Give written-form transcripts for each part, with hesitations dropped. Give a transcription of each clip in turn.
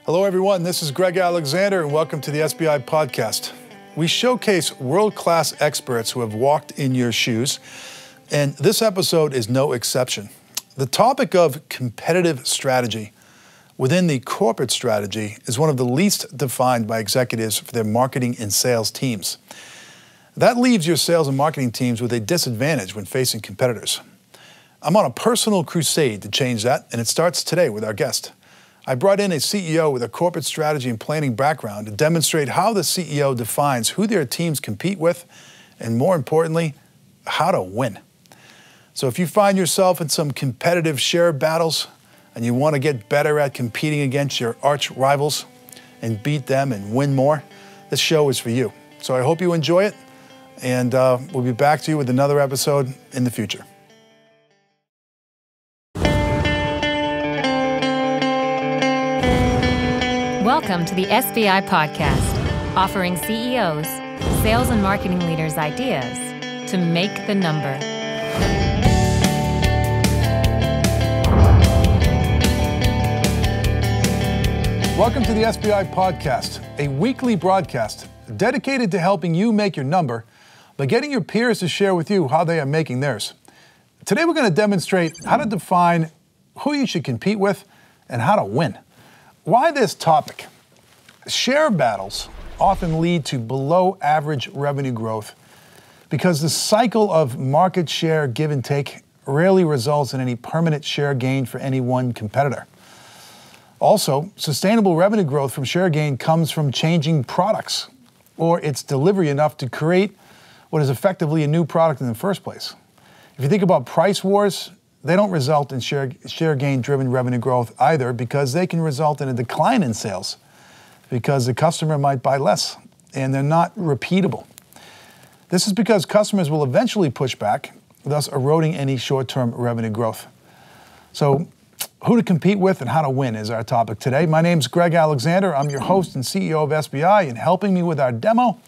Hello, everyone. This is Greg Alexander, and welcome to the SBI Podcast. We showcase world-class experts who have walked in your shoes, and this episode is no exception. The topic of competitive strategy within the corporate strategy is one of the least defined by executives for their marketing and sales teams. That leaves your sales and marketing teams with a disadvantage when facing competitors. I'm on a personal crusade to change that, and it starts today with our guest. I brought in a CEO with a corporate strategy and planning background to demonstrate how the CEO defines who their teams compete with, and more importantly, how to win. So if you find yourself in some competitive share battles and you want to get better at competing against your arch rivals and beat them and win more, this show is for you. So I hope you enjoy it, and we'll be back to you with another episode in the future. Welcome to the SBI Podcast, offering CEOs, sales and marketing leaders ideas to make the number. Welcome to the SBI Podcast, a weekly broadcast dedicated to helping you make your number by getting your peers to share with you how they are making theirs. Today we're going to demonstrate how to define who you should compete with and how to win. Why this topic? Share battles often lead to below average revenue growth because the cycle of market share give and take rarely results in any permanent share gain for any one competitor. Also, sustainable revenue growth from share gain comes from changing products or its delivery enough to create what is effectively a new product in the first place. If you think about price wars, they don't result in share gain-driven revenue growth either, because they can result in a decline in sales because the customer might buy less and they're not repeatable. This is because customers will eventually push back, thus eroding any short-term revenue growth. So who to compete with and how to win is our topic today. My name's Greg Alexander. I'm your host and CEO of SBI, and helping me with our demo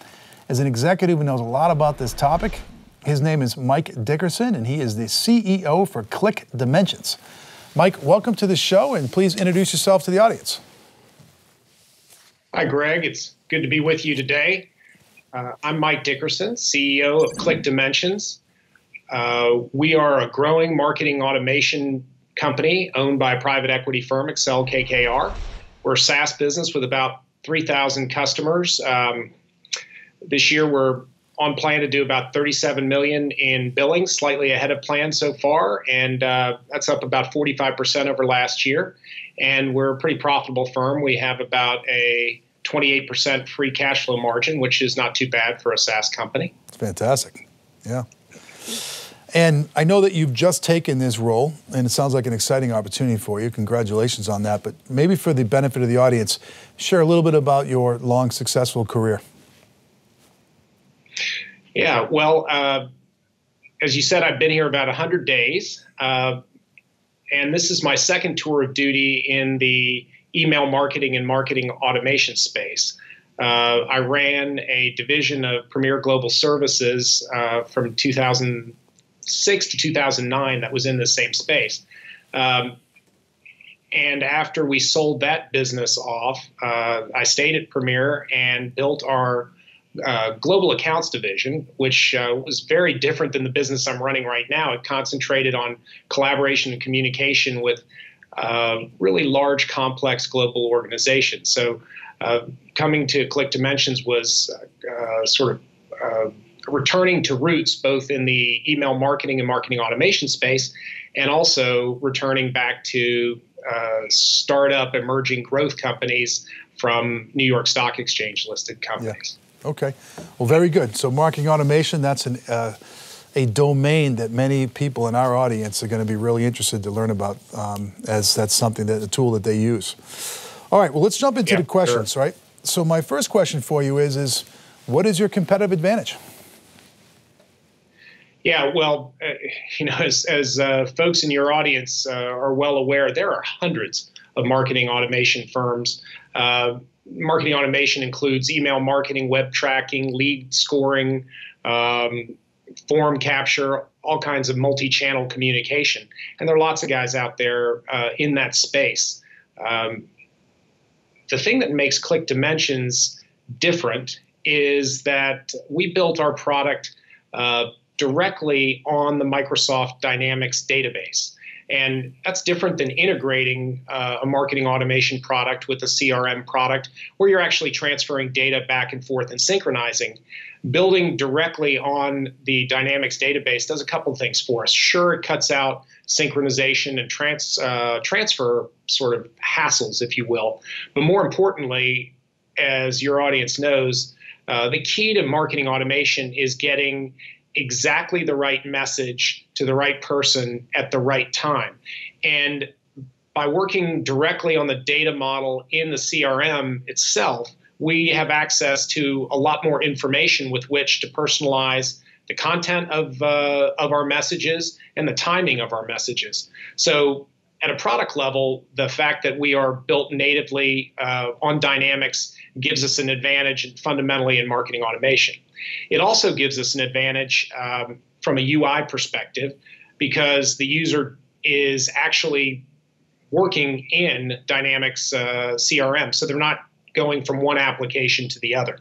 is an executive who knows a lot about this topic. His name is Mike Dickerson, and he is the CEO for ClickDimensions. Mike, welcome to the show, and please introduce yourself to the audience. Hi, Greg. It's good to be with you today. I'm Mike Dickerson, CEO of ClickDimensions. We are a growing marketing automation company owned by a private equity firm, Excel KKR. We're a SaaS business with about 3,000 customers. This year, we're on plan to do about $37 million in billings, slightly ahead of plan so far, and that's up about 45% over last year. And we're a pretty profitable firm. We have about a 28% free cash flow margin, which is not too bad for a SaaS company. It's fantastic. Yeah. And I know that you've just taken this role, and it sounds like an exciting opportunity for you. Congratulations on that. But maybe for the benefit of the audience, share a little bit about your long, successful career. Yeah, well, as you said, I've been here about 100 days, and this is my second tour of duty in the email marketing and marketing automation space. I ran a division of Premier Global Services from 2006 to 2009 that was in the same space. And after we sold that business off, I stayed at Premier and built our global accounts division, which was very different than the business I'm running right now. It concentrated on collaboration and communication with really large, complex global organizations. So coming to ClickDimensions was sort of returning to roots, both in the email marketing and marketing automation space, and also returning back to startup emerging growth companies from New York Stock Exchange listed companies. Yeah. Okay. Well, very good. So marketing automation, that's a domain that many people in our audience are going to be really interested to learn about, as that's something, that a tool that they use. All right. Well, let's jump into the questions, right? So my first question for you is what is your competitive advantage? Yeah, well, as folks in your audience are well aware, there are hundreds of marketing automation firms. Marketing automation includes email marketing, web tracking, lead scoring, form capture, all kinds of multi-channel communication. And there are lots of guys out there in that space. The thing that makes ClickDimensions different is that we built our product directly on the Microsoft Dynamics database. And that's different than integrating a marketing automation product with a CRM product where you're actually transferring data back and forth and synchronizing. Building directly on the Dynamics database does a couple of things for us. Sure, it cuts out synchronization and transfer sort of hassles, if you will. But more importantly, as your audience knows, the key to marketing automation is getting exactly the right message to the right person at the right time. And by working directly on the data model in the CRM itself, we have access to a lot more information with which to personalize the content of our messages and the timing of our messages. So at a product level, the fact that we are built natively on Dynamics gives us an advantage fundamentally in marketing automation. It also gives us an advantage from a UI perspective because the user is actually working in Dynamics CRM, so they're not going from one application to the other.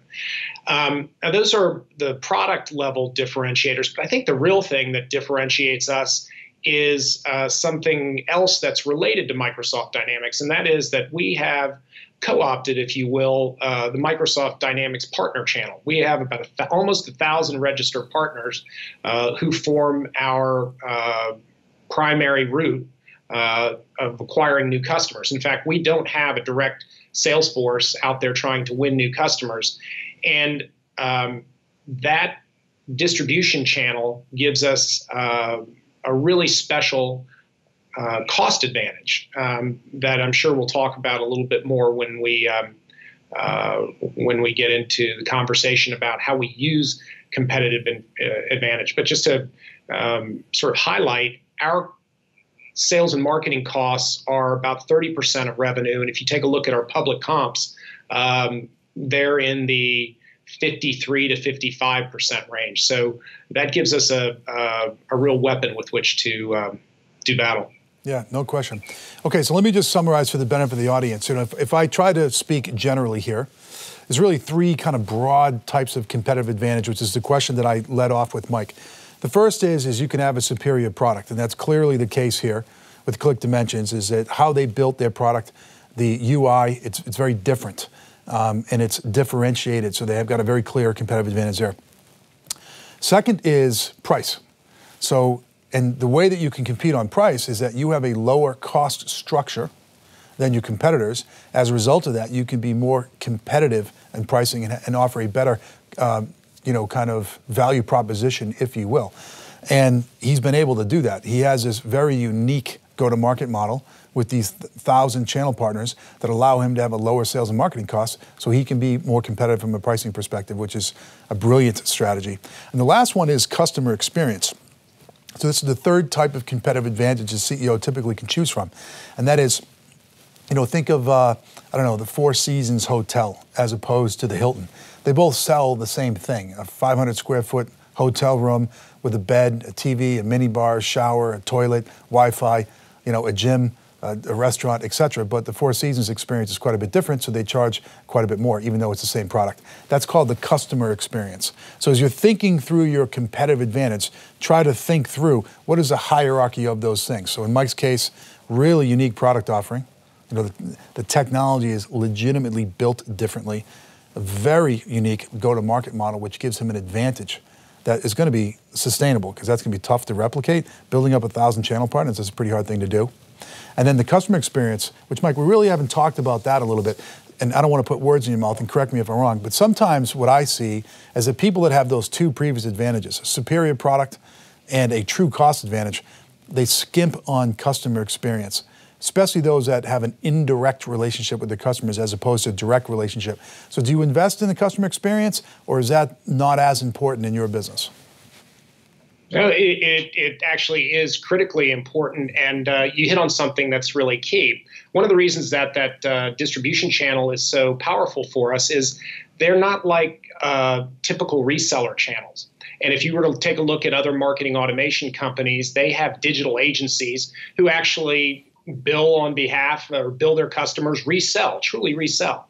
Now those are the product level differentiators, but I think the real thing that differentiates us is something else that's related to Microsoft Dynamics, and that is that we have co-opted, if you will, the Microsoft Dynamics partner channel. We have about almost 1,000 registered partners who form our primary route of acquiring new customers. In fact, we don't have a direct sales force out there trying to win new customers. And that distribution channel gives us a really special cost advantage that I'm sure we'll talk about a little bit more when we get into the conversation about how we use competitive advantage. But just to sort of highlight, our sales and marketing costs are about 30% of revenue, and if you take a look at our public comps, they're in the 53 to 55% range. So that gives us a real weapon with which to do battle. Yeah, no question. Okay, so let me just summarize for the benefit of the audience. You know, if I try to speak generally here, there's really three kind of broad types of competitive advantage, which is the question that I led off with Mike. The first is you can have a superior product, and that's clearly the case here with ClickDimensions, is that how they built their product, the UI, it's very different, and it's differentiated, so they have got a very clear competitive advantage there. Second is price. So, and the way that you can compete on price is that you have a lower cost structure than your competitors. As a result of that, you can be more competitive in pricing and offer a better kind of value proposition, if you will. And he's been able to do that. He has this very unique go-to-market model with these 1,000 channel partners that allow him to have a lower sales and marketing cost so he can be more competitive from a pricing perspective, which is a brilliant strategy. And the last one is customer experience. So this is the third type of competitive advantage a CEO typically can choose from. And that is, think of, the Four Seasons Hotel as opposed to the Hilton. They both sell the same thing, a 500 square foot hotel room with a bed, a TV, a mini bar, a shower, a toilet, Wi-Fi, a gym, a restaurant, etc. But the Four Seasons experience is quite a bit different, so they charge quite a bit more, even though it's the same product. That's called the customer experience. So as you're thinking through your competitive advantage, try to think through what is the hierarchy of those things. So in Mike's case, really unique product offering. The technology is legitimately built differently. A very unique go-to-market model, which gives him an advantage that is going to be sustainable, because that's going to be tough to replicate. Building up 1,000 channel partners is a pretty hard thing to do. And then the customer experience, which, Mike, we really haven't talked about that a little bit. And I don't want to put words in your mouth, and correct me if I'm wrong, but sometimes what I see is that people that have those two previous advantages, a superior product and a true cost advantage, they skimp on customer experience, especially those that have an indirect relationship with their customers as opposed to a direct relationship. So do you invest in the customer experience, or is that not as important in your business? No, it actually is critically important, and you hit on something that's really key. One of the reasons that distribution channel is so powerful for us is they're not like typical reseller channels. And if you were to take a look at other marketing automation companies, they have digital agencies who actually bill on behalf or bill their customers, resell, truly resell.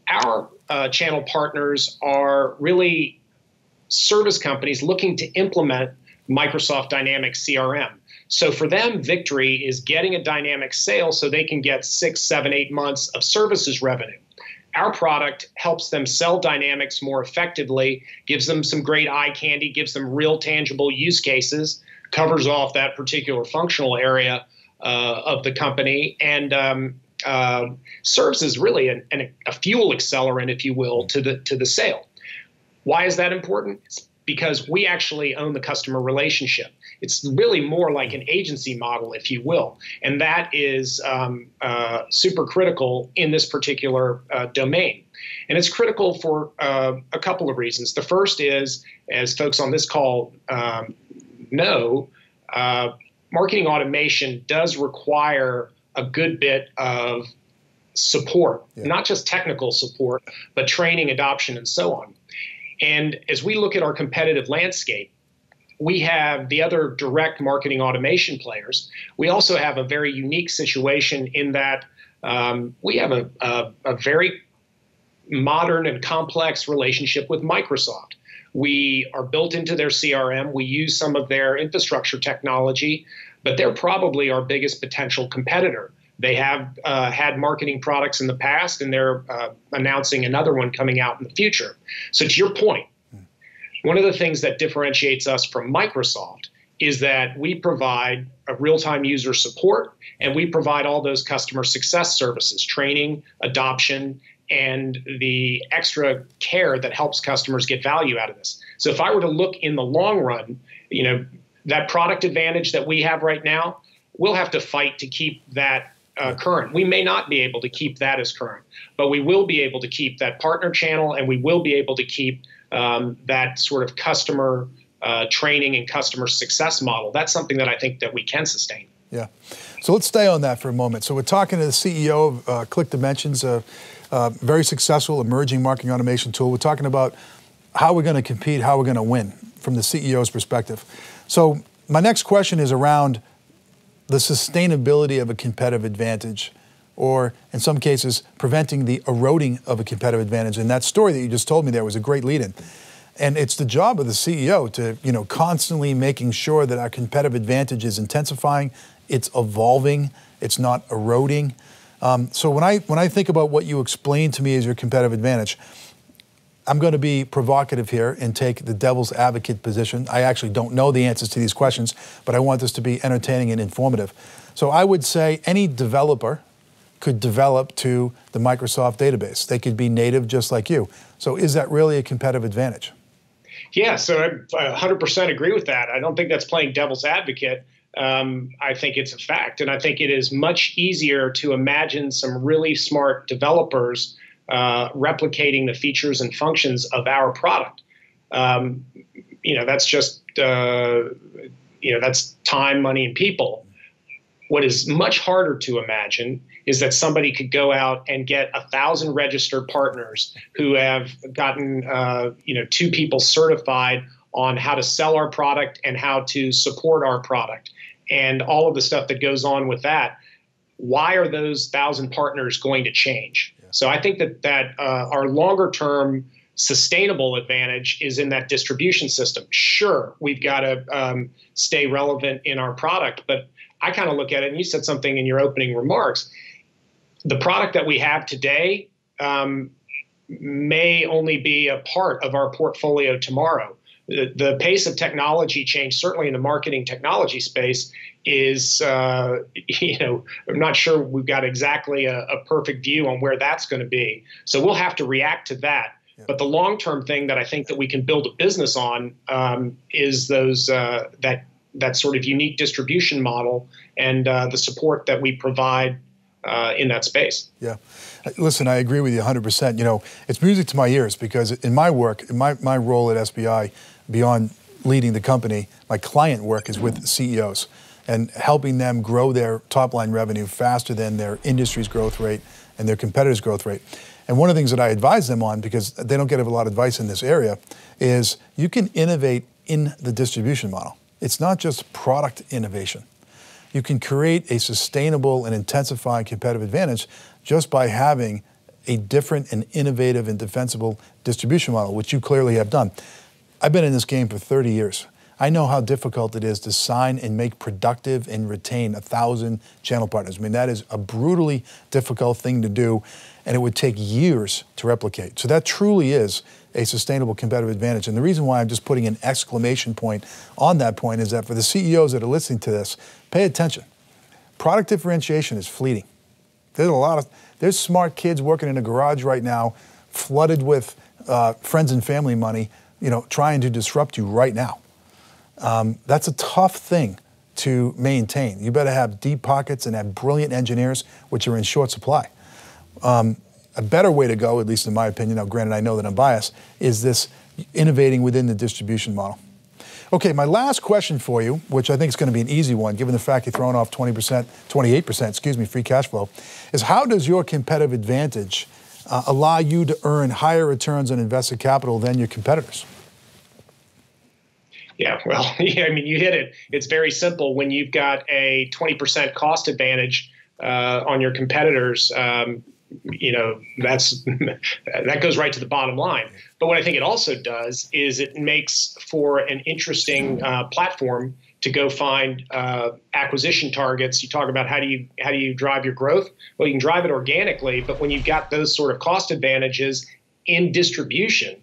Our channel partners are really service companies looking to implement Microsoft Dynamics CRM. So for them, victory is getting a Dynamics sale so they can get 6, 7, 8 months of services revenue. Our product helps them sell Dynamics more effectively, gives them some great eye candy, gives them real tangible use cases, covers off that particular functional area of the company, and serves as really a fuel accelerant, if you will, to the sale. Why is that important? It's because we actually own the customer relationship. It's really more like an agency model, if you will, and that is super critical in this particular domain. And it's critical for a couple of reasons. The first is, as folks on this call know, marketing automation does require a good bit of support, not just technical support, but training, adoption, and so on. And as we look at our competitive landscape, we have the other direct marketing automation players. We also have a very unique situation in that we have a very modern and complex relationship with Microsoft. We are built into their CRM. We use some of their infrastructure technology, but they're probably our biggest potential competitor. They have had marketing products in the past, and they're announcing another one coming out in the future. So to your point, one of the things that differentiates us from Microsoft is that we provide a real-time user support, and we provide all those customer success services, training, adoption, and the extra care that helps customers get value out of this. So if I were to look in the long run, that product advantage that we have right now, we'll have to fight to keep that current. We may not be able to keep that as current, but we will be able to keep that partner channel, and we will be able to keep that sort of customer training and customer success model. That's something that I think that we can sustain. Yeah. So let's stay on that for a moment. So we're talking to the CEO of ClickDimensions, a very successful emerging marketing automation tool. We're talking about how we're going to compete, how we're going to win from the CEO's perspective. So my next question is around the sustainability of a competitive advantage, or in some cases, preventing the eroding of a competitive advantage. And that story that you just told me there was a great lead-in. And it's the job of the CEO to, constantly making sure that our competitive advantage is intensifying, it's evolving, it's not eroding. So when I think about what you explained to me as your competitive advantage, I'm going to be provocative here and take the devil's advocate position. I actually don't know the answers to these questions, but I want this to be entertaining and informative. So I would say any developer could develop to the Microsoft database. They could be native just like you. So is that really a competitive advantage? Yeah, so I 100% agree with that. I don't think that's playing devil's advocate. I think it's a fact. And I think it is much easier to imagine some really smart developers replicating the features and functions of our product. That's just, that's time, money, and people. What is much harder to imagine is that somebody could go out and get 1,000 registered partners who have gotten, 2 people certified on how to sell our product and how to support our product and all of the stuff that goes on with that. Why are those 1,000 partners going to change? Yeah. So I think that our longer term sustainable advantage is in that distribution system. Sure, we've got to stay relevant in our product, but I kind of look at it, and you said something in your opening remarks, the product that we have today may only be a part of our portfolio tomorrow. The pace of technology change, certainly in the marketing technology space, is, I'm not sure we've got exactly a perfect view on where that's going to be. So we'll have to react to that. Yeah. But the long-term thing that I think that we can build a business on is those that sort of unique distribution model and the support that we provide in that space. Yeah. Listen, I agree with you 100%. It's music to my ears because in my work, in my role at SBI, beyond leading the company, my client work is with CEOs and helping them grow their top-line revenue faster than their industry's growth rate and their competitors' growth rate. And one of the things that I advise them on, because they don't get a lot of advice in this area, is you can innovate in the distribution model. It's not just product innovation. you can create a sustainable and intensifying competitive advantage just by having a different and innovative and defensible distribution model, which you clearly have done. I've been in this game for 30 years. I know how difficult it is to sign and make productive and retain 1,000 channel partners. I mean, that is a brutally difficult thing to do, and it would take years to replicate. So that truly is a sustainable competitive advantage. And the reason why I'm just putting an exclamation point on that point is that for the CEOs that are listening to this, pay attention. Product differentiation is fleeting. There's smart kids working in a garage right now, flooded with friends and family money, trying to disrupt you right now. That's a tough thing to maintain. You better have deep pockets and have brilliant engineers, which are in short supply. A better way to go, at least in my opinion, now granted I know that I'm biased, is this innovating within the distribution model. Okay, my last question for you, which I think is going to be an easy one, given the fact you're throwing off 28%, free cash flow, is how does your competitive advantage allow you to earn higher returns on invested capital than your competitors? Yeah, well, I mean, you hit it. It's very simple. When you've got a 20% cost advantage on your competitors, that goes right to the bottom line. But what I think it also does is it makes for an interesting platform to go find acquisition targets. You talk about how do you drive your growth? Well, you can drive it organically, but when you've got those sort of cost advantages in distribution,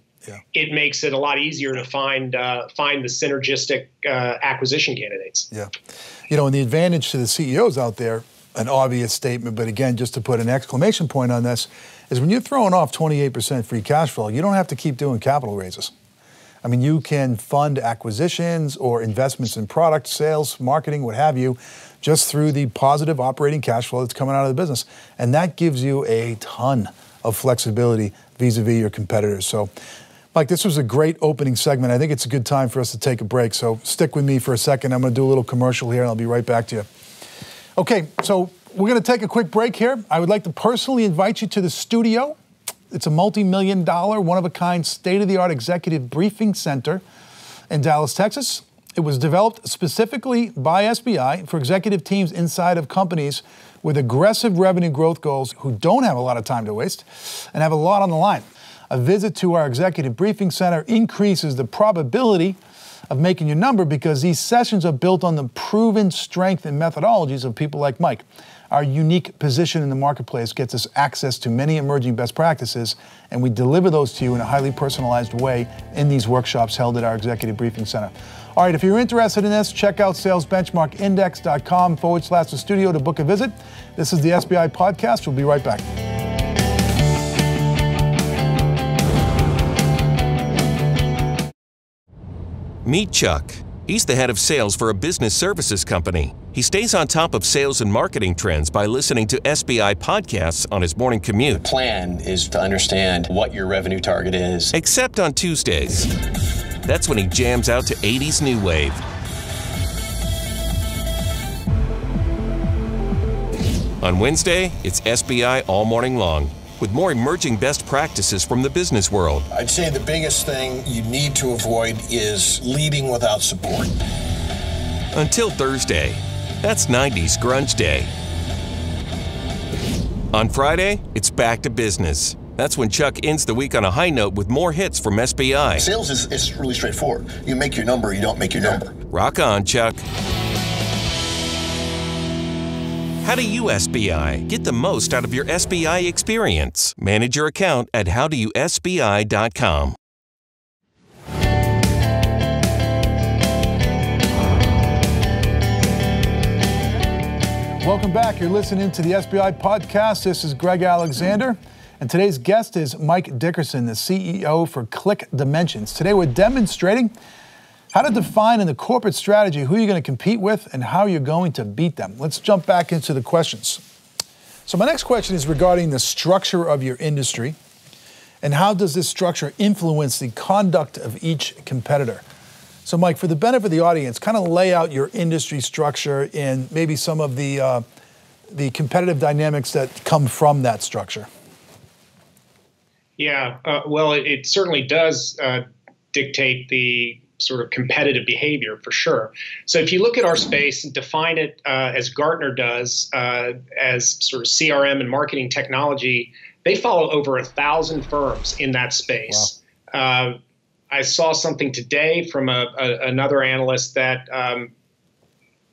it makes it a lot easier to find the synergistic acquisition candidates. Yeah, and the advantage to the CEOs out there, an obvious statement, but again, just to put an exclamation point on this, is when you're throwing off 28% free cash flow, you don't have to keep doing capital raises. I mean, you can fund acquisitions or investments in product, sales, marketing, what have you, just through the positive operating cash flow that's coming out of the business. And that gives you a ton of flexibility vis-a-vis your competitors. So, Mike, this was a great opening segment. I think it's a good time for us to take a break. So stick with me for a second. I'm going to do a little commercial here, and I'll be right back to you. Okay, so we're going to take a quick break here. I would like to personally invite you to the studio. It's a multi-million-dollar, one-of-a-kind, state-of-the-art executive briefing center in Dallas, Texas. It was developed specifically by SBI for executive teams inside of companies with aggressive revenue growth goals who don't have a lot of time to waste and have a lot on the line. A visit to our executive briefing center increases the probability of making your number because these sessions are built on the proven strength and methodologies of people like Mike. Our unique position in the marketplace gets us access to many emerging best practices, and we deliver those to you in a highly personalized way in these workshops held at our executive briefing center. All right, if you're interested in this, check out salesbenchmarkindex.com/the studio to book a visit. This is the SBI Podcast. We'll be right back. Meet Chuck. He's the head of sales for a business services company. He stays on top of sales and marketing trends by listening to SBI podcasts on his morning commute. The plan is to understand what your revenue target is. Except on Tuesdays. That's when he jams out to 80s New Wave. On Wednesday, it's SBI all morning long, with more emerging best practices from the business world. I'd say the biggest thing you need to avoid is leading without support. Until Thursday. That's 90s Grunge Day. On Friday, it's back to business. That's when Chuck ends the week on a high note with more hits from SBI. Sales is really straightforward. You make your number, you don't make your number. Rock on, Chuck. How do you SBI? Get the most out of your SBI experience. Manage your account at howdoyousbi.com. Welcome back. You're listening to the SBI Podcast. This is Greg Alexander, and today's guest is Mike Dickerson, the CEO for ClickDimensions. Today we're demonstrating how to define in the corporate strategy who you're going to compete with and how you're going to beat them. Let's jump back into the questions. So my next question is regarding the structure of your industry and how does this structure influence the conduct of each competitor? So Mike, for the benefit of the audience, kind of lay out your industry structure and maybe some of the competitive dynamics that come from that structure. Yeah, well, it certainly does dictate the sort of competitive behavior for sure. So if you look at our space and define it as Gartner does as sort of CRM and marketing technology, they follow over 1,000 firms in that space. Wow. I saw something today from another analyst that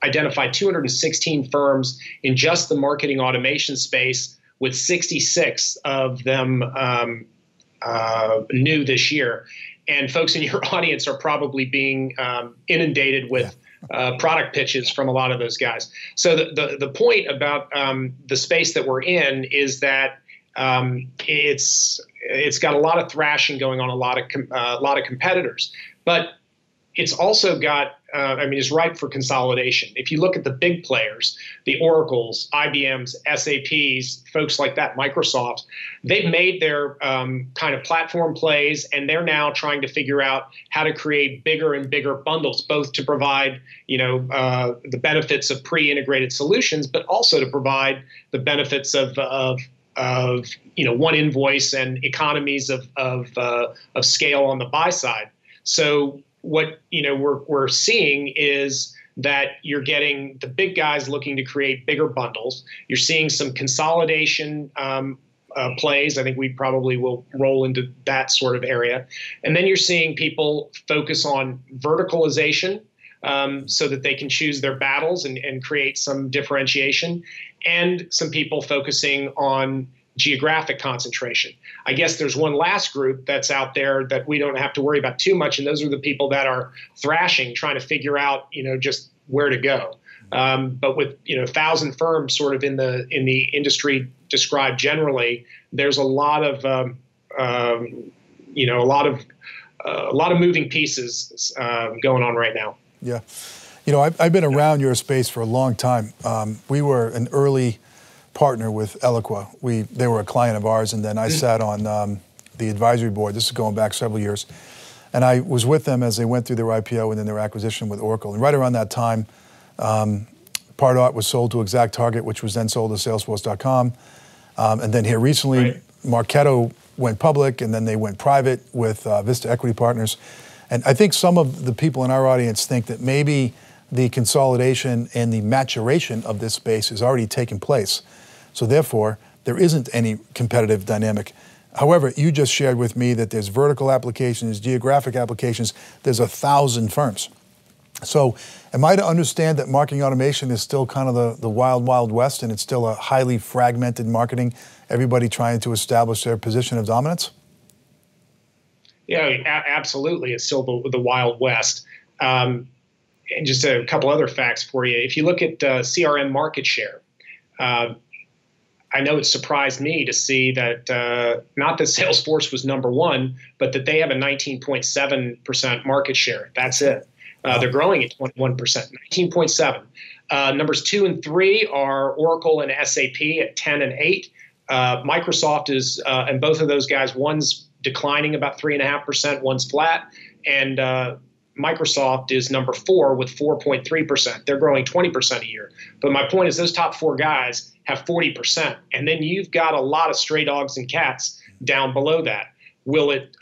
identified 216 firms in just the marketing automation space, with 66 of them new this year. And folks in your audience are probably being inundated with product pitches from a lot of those guys. So the point about the space that we're in is that it's got a lot of thrashing going on, a lot of competitors, but it's also got, it's ripe for consolidation. If you look at the big players, the Oracles, IBMs, SAPs, folks like that, Microsoft, they've made their kind of platform plays, and they're now trying to figure out how to create bigger and bigger bundles, both to provide, the benefits of pre-integrated solutions, but also to provide the benefits of one invoice and economies of scale on the buy side. So what we're seeing is that you're getting the big guys looking to create bigger bundles. You're seeing some consolidation plays. I think we probably will roll into that sort of area. And then you're seeing people focus on verticalization so that they can choose their battles and create some differentiation, and some people focusing on geographic concentration. I guess there's one last group that's out there that we don't have to worry about too much, and those are the people that are thrashing, trying to figure out, just where to go. But with 1,000 firms sort of in the industry described generally, there's a lot of a lot of moving pieces going on right now. Yeah, I've been around your space for a long time. We were an early partner with Eloqua. They were a client of ours, and then I sat on the advisory board. This is going back several years. And I was with them as they went through their IPO and then their acquisition with Oracle. And right around that time, Pardot was sold to ExactTarget, which was then sold to Salesforce.com. And then here recently, Marketo went public, and then they went private with Vista Equity Partners. And I think some of the people in our audience think that maybe the consolidation and the maturation of this space has already taken place. So therefore, there isn't any competitive dynamic. However, you just shared with me that there's vertical applications, geographic applications, there's 1,000 firms. So am I to understand that marketing automation is still kind of the wild, wild west, and it's still a highly fragmented marketing, everybody trying to establish their position of dominance? Yeah, absolutely. It's still the wild west. And just a couple other facts for you. If you look at CRM market share, I know it surprised me to see that not that Salesforce was number one, but that they have a 19.7% market share. That's it. They're growing at 21%, 19.7. Numbers 2 and 3 are Oracle and SAP at 10 and 8. Microsoft is, and both of those guys, one's declining about 3.5%, one's flat, and Microsoft is number 4 with 4.3%. They're growing 20% a year. But my point is those top 4 guys have 40%. And then you've got a lot of stray dogs and cats down below that. Will it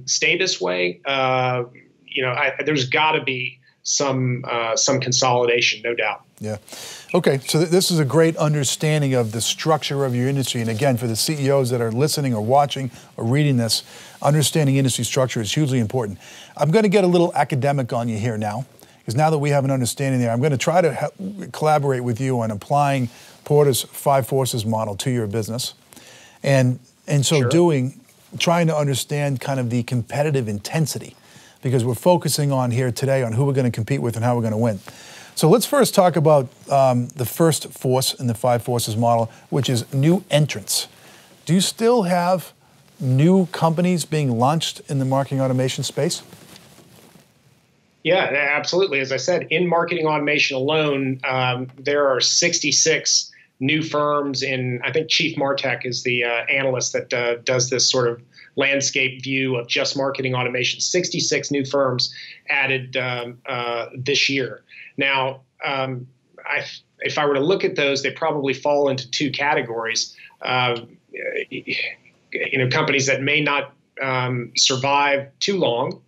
stay this way? There's got to be some consolidation, no doubt. Yeah. Okay, so this is a great understanding of the structure of your industry. And again, for the CEOs that are listening or watching or reading this, understanding industry structure is hugely important. I'm going to get a little academic on you here now, because now that we have an understanding there, I'm going to try to collaborate with you on applying Porter's 5 forces model to your business. And in so doing, trying to understand kind of the competitive intensity, because we're focusing on here today on who we're going to compete with and how we're going to win. So let's first talk about the first force in the 5 forces model, which is new entrants. Do you still have new companies being launched in the marketing automation space? Yeah, absolutely. As I said, in marketing automation alone, there are 66 new firms in, I think Chief Martech is the analyst that does this sort of landscape view of just marketing automation. 66 new firms added this year. Now, if I were to look at those, they probably fall into 2 categories. Companies that may not survive too long,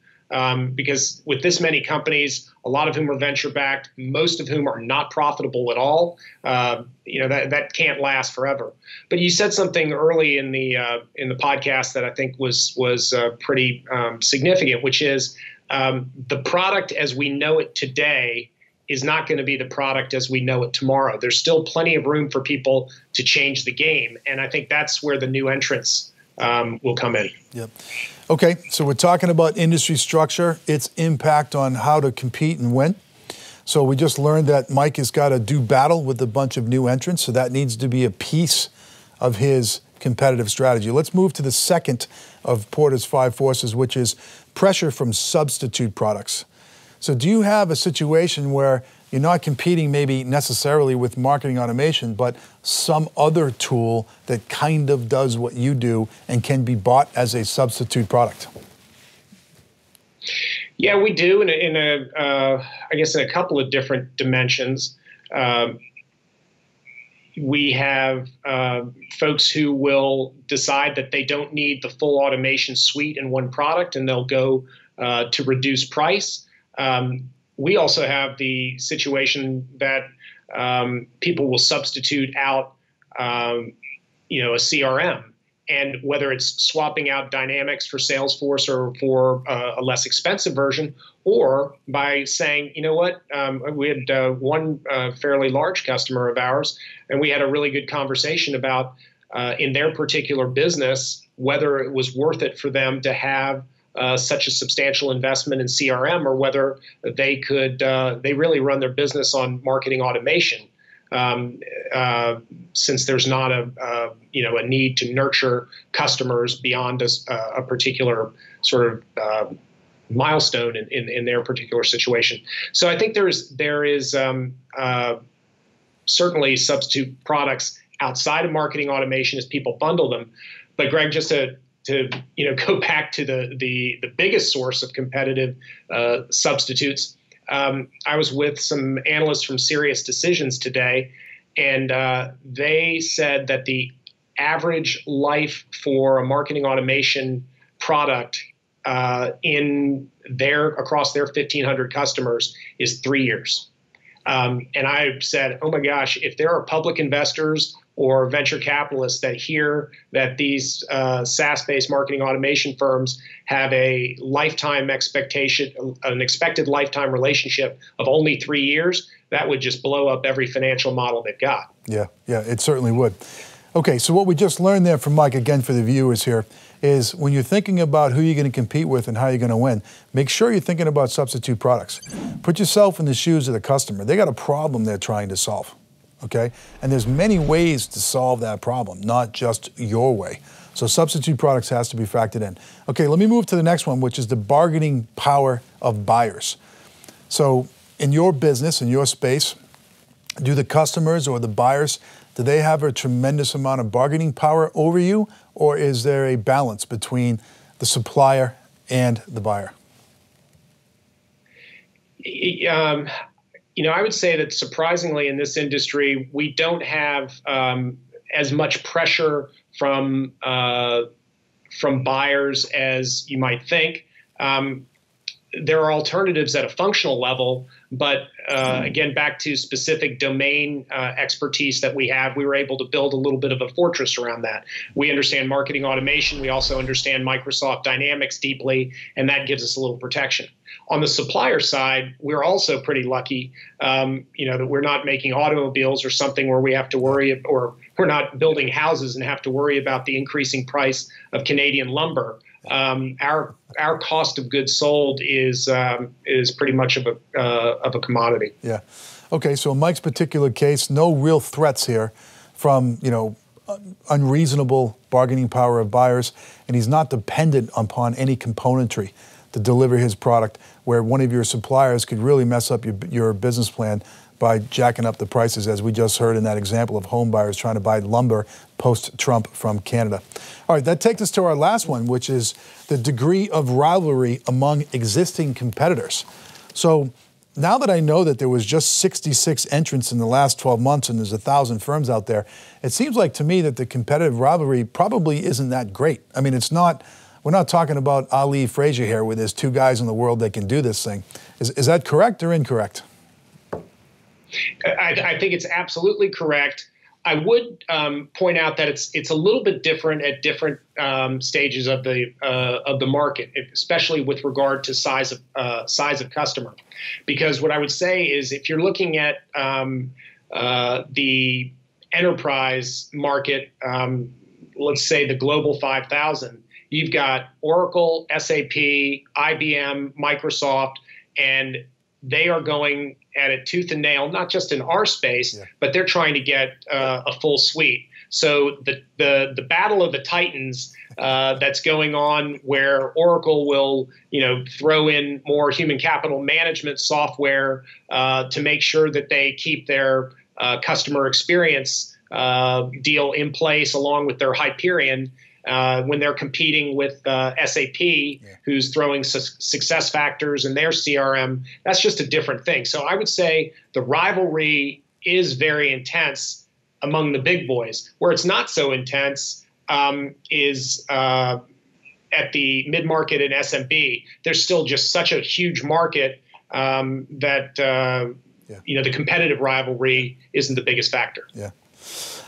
because with this many companies, a lot of whom are venture-backed, most of whom are not profitable at all, that can't last forever. But you said something early in the podcast that I think was pretty significant, which is the product as we know it today is not going to be the product as we know it tomorrow. There's still plenty of room for people to change the game, and I think that's where the new entrants will come in. Yep. Okay, so we're talking about industry structure, its impact on how to compete and win. So we just learned that Mike has got to do battle with a bunch of new entrants, so that needs to be a piece of his competitive strategy. Let's move to the second of Porter's 5 forces, which is pressure from substitute products. So do you have a situation where you're not competing maybe necessarily with marketing automation, but some other tool that kind of does what you do and can be bought as a substitute product? Yeah, we do I guess in a couple of different dimensions. We have folks who will decide that they don't need the full automation suite in one product, and they'll go to reduce price. We also have the situation that people will substitute out, a CRM, and whether it's swapping out Dynamics for Salesforce or for a less expensive version, or by saying, you know what, we had one fairly large customer of ours, and we had a really good conversation about in their particular business whether it was worth it for them to have such a substantial investment in CRM, or whether they could they really run their business on marketing automation, since there's not a need to nurture customers beyond a particular sort of milestone in their particular situation. So I think there is certainly substitute products outside of marketing automation as people bundle them. But Greg, just to go back to the biggest source of competitive substitutes, I was with some analysts from Sirius Decisions today, and they said that the average life for a marketing automation product across their 1,500 customers is 3 years. And I said, oh my gosh, if there are public investors or venture capitalists that hear that these SaaS-based marketing automation firms have a lifetime expectation, an expected lifetime relationship of only 3 years, that would just blow up every financial model they've got. Yeah, it certainly would. Okay, so what we just learned there from Mike, again for the viewers here, is when you're thinking about who you're going to compete with and how you're going to win, make sure you're thinking about substitute products. Put yourself in the shoes of the customer. They got a problem they're trying to solve, okay? And there's many ways to solve that problem, not just your way. So substitute products has to be factored in. Okay, let me move to the next one, which is the bargaining power of buyers. So in your business, in your space, do the customers or the buyers, do they have a tremendous amount of bargaining power over you, or is there a balance between the supplier and the buyer? I would say that surprisingly in this industry, we don't have as much pressure from buyers as you might think. There are alternatives at a functional level, but again, back to specific domain expertise that we have, we were able to build a little bit of a fortress around that. We understand marketing automation. We also understand Microsoft Dynamics deeply, and that gives us a little protection. On the supplier side, we're also pretty lucky, that we're not making automobiles or something where we have to worry, or we're not building houses and have to worry about the increasing price of Canadian lumber. Our cost of goods sold is pretty much of a commodity. Yeah. Okay. So in Mike's particular case, no real threats here from unreasonable bargaining power of buyers, and he's not dependent upon any componentry to deliver his product, where one of your suppliers could really mess up your business plan by jacking up the prices, as we just heard in that example of home buyers trying to buy lumber post-Trump from Canada. All right, that takes us to our last one, which is the degree of rivalry among existing competitors. So now that I know that there was just 66 entrants in the last 12 months and there's 1,000 firms out there, it seems like to me that the competitive rivalry probably isn't that great. I mean, it's not We're not talking about Ali Frazier here, where there's two guys in the world that can do this thing. Is that correct or incorrect? I think it's absolutely correct. I would point out that it's a little bit different at different stages of the market, especially with regard to size of customer. Because what I would say is, if you're looking at the enterprise market, let's say the Global 5,000, you've got Oracle, SAP, IBM, Microsoft, and they are going at it tooth and nail, not just in our space, but they're trying to get a full suite. So the battle of the titans that's going on, where Oracle will throw in more human capital management software to make sure that they keep their customer experience deal in place, along with their Hyperion. When they're competing with SAP, who's throwing success factors in their CRM, that's just a different thing. So I would say the rivalry is very intense among the big boys. Where it's not so intense is at the mid-market and SMB. There's still just such a huge market that the competitive rivalry isn't the biggest factor. Yeah.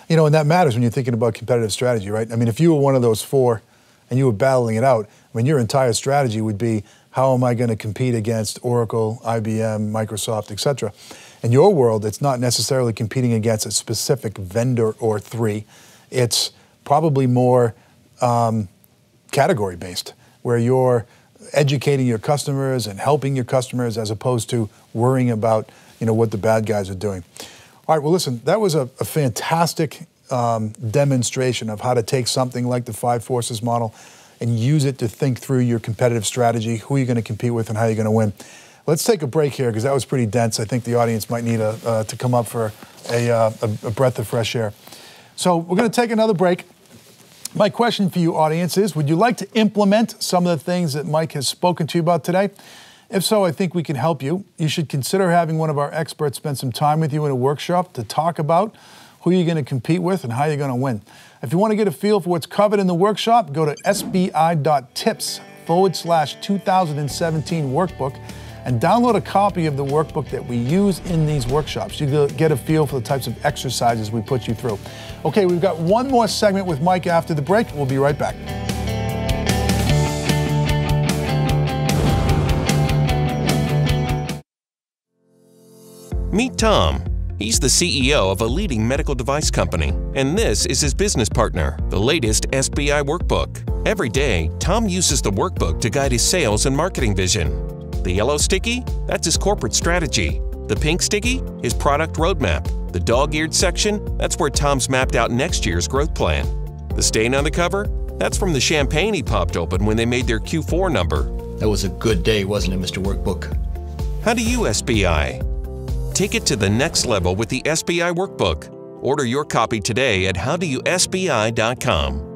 And that matters when you're thinking about competitive strategy, right? I mean, if you were one of those four and you were battling it out, I mean, your entire strategy would be, how am I going to compete against Oracle, IBM, Microsoft, et cetera? In your world, it's not necessarily competing against a specific vendor or three. It's probably more category-based, where you're educating your customers and helping your customers, as opposed to worrying about what the bad guys are doing. All right, well, listen, that was a fantastic demonstration of how to take something like the 5 forces model and use it to think through your competitive strategy, who you're going to compete with and how you're going to win. Let's take a break here, because that was pretty dense. I think the audience might need to come up for a breath of fresh air. So we're going to take another break. My question for you, audience, is, would you like to implement some of the things that Mike has spoken to you about today? If so, I think we can help you. You should consider having one of our experts spend some time with you in a workshop to talk about who you're going to compete with and how you're going to win. If you want to get a feel for what's covered in the workshop, go to sbi.tips/2017 workbook and download a copy of the workbook that we use in these workshops. You get a feel for the types of exercises we put you through. Okay, we've got one more segment with Mike after the break. We'll be right back. Meet Tom. He's the CEO of a leading medical device company, and this is his business partner, the latest SBI Workbook. Every day, Tom uses the workbook to guide his sales and marketing vision. The yellow sticky? That's his corporate strategy. The pink sticky? His product roadmap. The dog-eared section? That's where Tom's mapped out next year's growth plan. The stain on the cover? That's from the champagne he popped open when they made their Q4 number. That was a good day, wasn't it, Mr. Workbook? How do you SBI? Take it to the next level with the SBI Workbook. Order your copy today at howdoyousbi.com.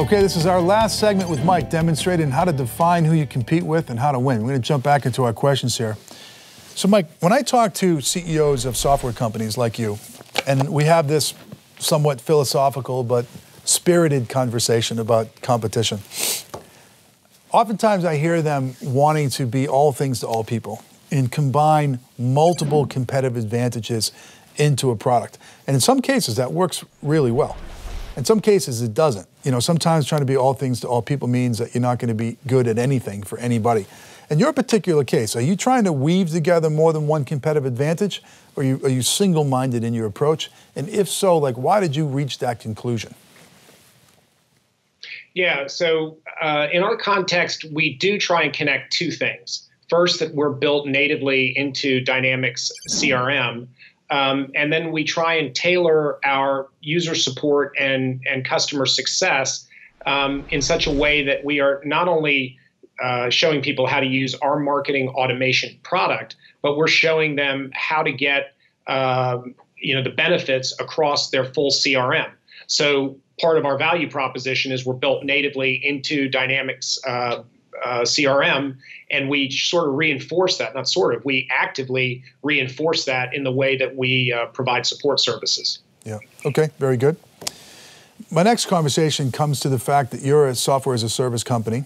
Okay, this is our last segment with Mike, demonstrating how to define who you compete with and how to win. We're going to jump back into our questions here. So, Mike, when I talk to CEOs of software companies like you, and we have this somewhat philosophical but spirited conversation about competition, oftentimes I hear them wanting to be all things to all people and combine multiple competitive advantages into a product. And in some cases, that works really well. In some cases, it doesn't. Sometimes trying to be all things to all people means that you're not going to be good at anything for anybody. In your particular case, are you trying to weave together more than one competitive advantage, or are you single-minded in your approach? And if so, why did you reach that conclusion? Yeah, so in our context, we do try and connect two things. First, that we're built natively into Dynamics CRM, and then we try and tailor our user support and customer success in such a way that we are not only showing people how to use our marketing automation product, but we're showing them how to get the benefits across their full CRM. So part of our value proposition is we're built natively into Dynamics CRM, and we sort of reinforce that, not sort of, we actively reinforce that in the way that we provide support services. Yeah, okay, very good. My next conversation comes to the fact that you're a software as a service company.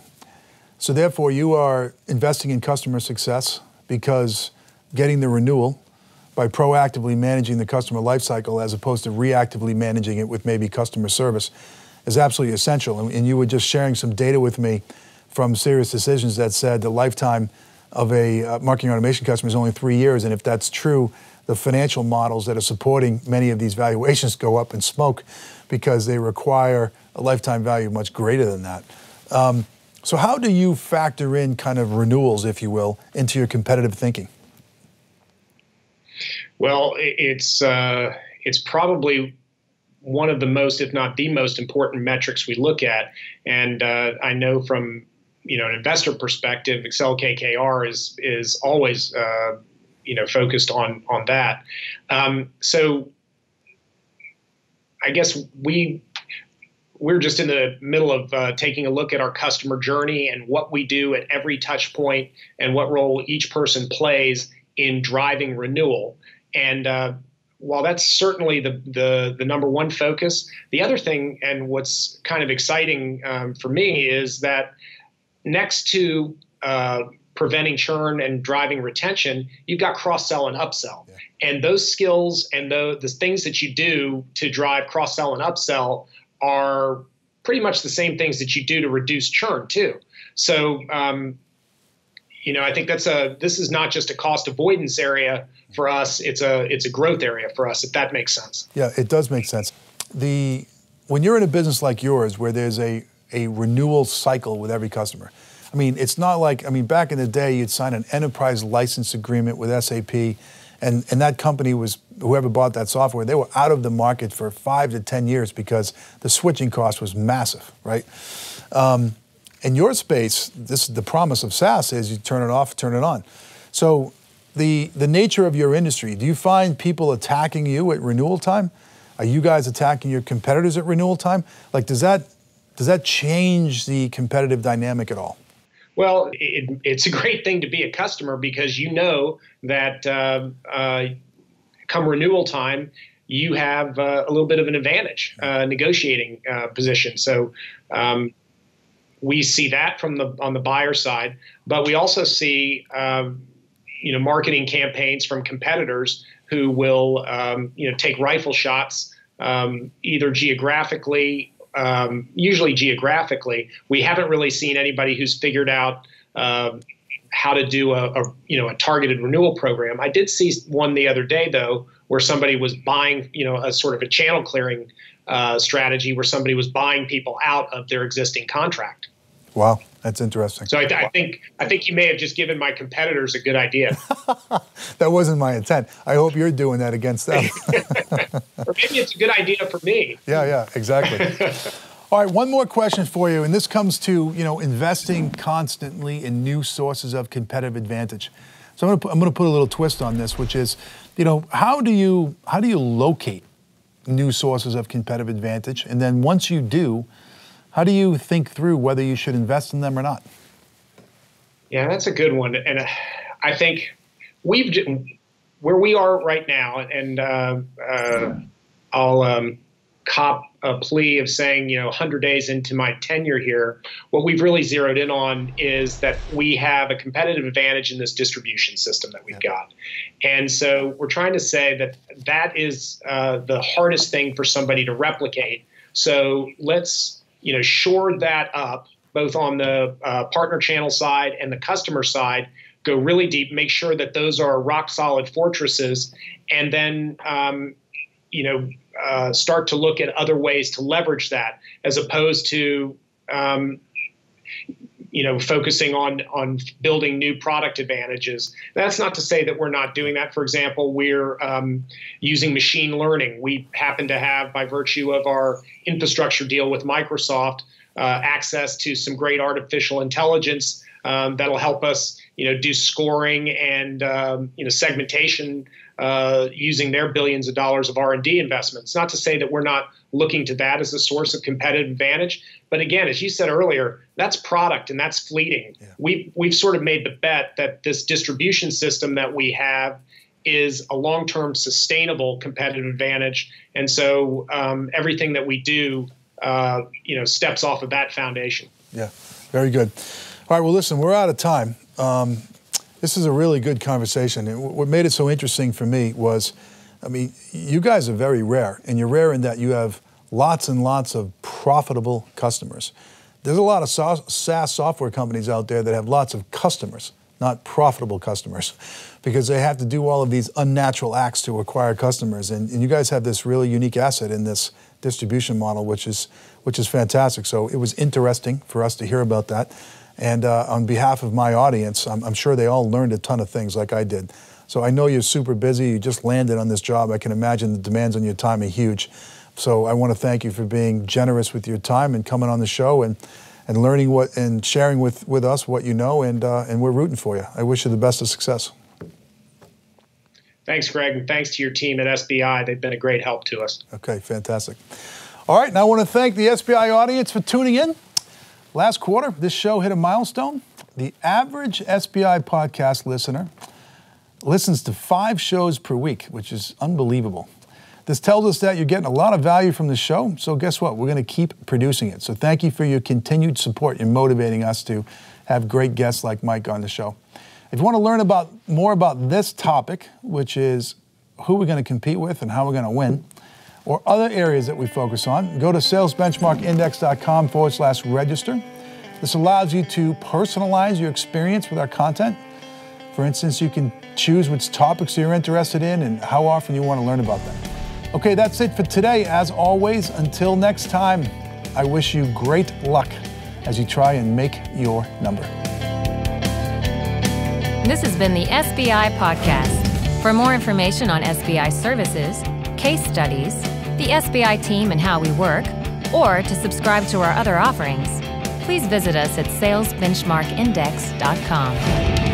So therefore, you are investing in customer success because getting the renewal by proactively managing the customer lifecycle as opposed to reactively managing it with maybe customer service is absolutely essential. And you were just sharing some data with me from Serious Decisions that said the lifetime of a marketing automation customer is only 3 years. And if that's true, the financial models that are supporting many of these valuations go up in smoke because they require a lifetime value much greater than that. So how do you factor in kind of renewals, if you will, into your competitive thinking? Well, it's probably one of the most, if not the most important metrics we look at. And I know from an investor perspective, Excel KKR is always focused on that. So I guess we're just in the middle of taking a look at our customer journey and what we do at every touch point and what role each person plays in driving renewal. And while that's certainly the number one focus, the other thing, and what's kind of exciting for me, is that next to preventing churn and driving retention, you've got cross-sell and upsell. Yeah. And those skills and the things that you do to drive cross-sell and upsell are pretty much the same things that you do to reduce churn too. So, I think this is not just a cost avoidance area for us. It's a growth area for us, if that makes sense. Yeah, it does make sense. When you're in a business like yours where there's a renewal cycle with every customer, I mean, it's not like, back in the day, you'd sign an enterprise license agreement with SAP, and that company was, whoever bought that software, they were out of the market for 5 to 10 years because the switching cost was massive, right? In your space, the promise of SaaS is you turn it off, turn it on. So the nature of your industry, do you find people attacking you at renewal time? Are you guys attacking your competitors at renewal time? Like, does that change the competitive dynamic at all? Well, it's a great thing to be a customer because you know that come renewal time, you have a little bit of an advantage, negotiating position. So we see that on the buyer side, but we also see marketing campaigns from competitors who will take rifle shots either geographically. Usually geographically. We haven't really seen anybody who's figured out how to do a targeted renewal program. I did see one the other day, though, where somebody was buying, a sort of a channel clearing strategy where somebody was buying people out of their existing contract. Wow, that's interesting. So I think you may have just given my competitors a good idea. That wasn't my intent. I hope you're doing that against them. Or maybe it's a good idea for me. Yeah, exactly. All right, one more question for you, and this comes to investing constantly in new sources of competitive advantage. So I'm going to put a little twist on this, which is, how do you locate new sources of competitive advantage, and then once you do, how do you think through whether you should invest in them or not? Yeah, that's a good one. And I think where we are right now, and I'll cop a plea of saying, 100 days into my tenure here, what we've really zeroed in on is that we have a competitive advantage in this distribution system that we've got. And so we're trying to say that is the hardest thing for somebody to replicate. So let's shore that up, both on the partner channel side and the customer side, go really deep, make sure that those are rock solid fortresses, and then, start to look at other ways to leverage that as opposed to, focusing on building new product advantages. That's not to say that we're not doing that. For example, we're using machine learning. We happen to have, by virtue of our infrastructure deal with Microsoft, access to some great artificial intelligence that'll help us, do scoring and, segmentation using their billions of dollars of R&D investments. Not to say that we're not looking to that as a source of competitive advantage. But again, as you said earlier, that's product and that's fleeting. Yeah. We've sort of made the bet that this distribution system that we have is a long-term sustainable competitive advantage. And so everything that we do, steps off of that foundation. Yeah, very good. All right, well, listen, we're out of time. This is a really good conversation. And what made it so interesting for me was, you guys are very rare, and you're rare in that you have lots and lots of profitable customers. There's a lot of SaaS software companies out there that have lots of customers, not profitable customers, because they have to do all of these unnatural acts to acquire customers. And you guys have this really unique asset in this distribution model, which is fantastic. So it was interesting for us to hear about that. And on behalf of my audience, I'm sure they all learned a ton of things like I did. So I know you're super busy. You just landed on this job. I can imagine the demands on your time are huge. So I want to thank you for being generous with your time and coming on the show and learning and sharing with us what you know, and we're rooting for you. I wish you the best of success. Thanks, Greg, and thanks to your team at SBI. They've been a great help to us. Okay, fantastic. All right, now I want to thank the SBI audience for tuning in. Last quarter, this show hit a milestone. The average SBI podcast listener listens to 5 shows per week, which is unbelievable. This tells us that you're getting a lot of value from the show, so guess what? We're going to keep producing it. So thank you for your continued support in motivating us to have great guests like Mike on the show. If you want to learn more about this topic, which is who we're going to compete with and how we're going to win, or other areas that we focus on, go to salesbenchmarkindex.com/register. This allows you to personalize your experience with our content. For instance, you can choose which topics you're interested in and how often you want to learn about them. Okay, that's it for today. As always, until next time, I wish you great luck as you try and make your number. This has been the SBI Podcast. For more information on SBI services, case studies, the SBI team and how we work, or to subscribe to our other offerings, please visit us at salesbenchmarkindex.com.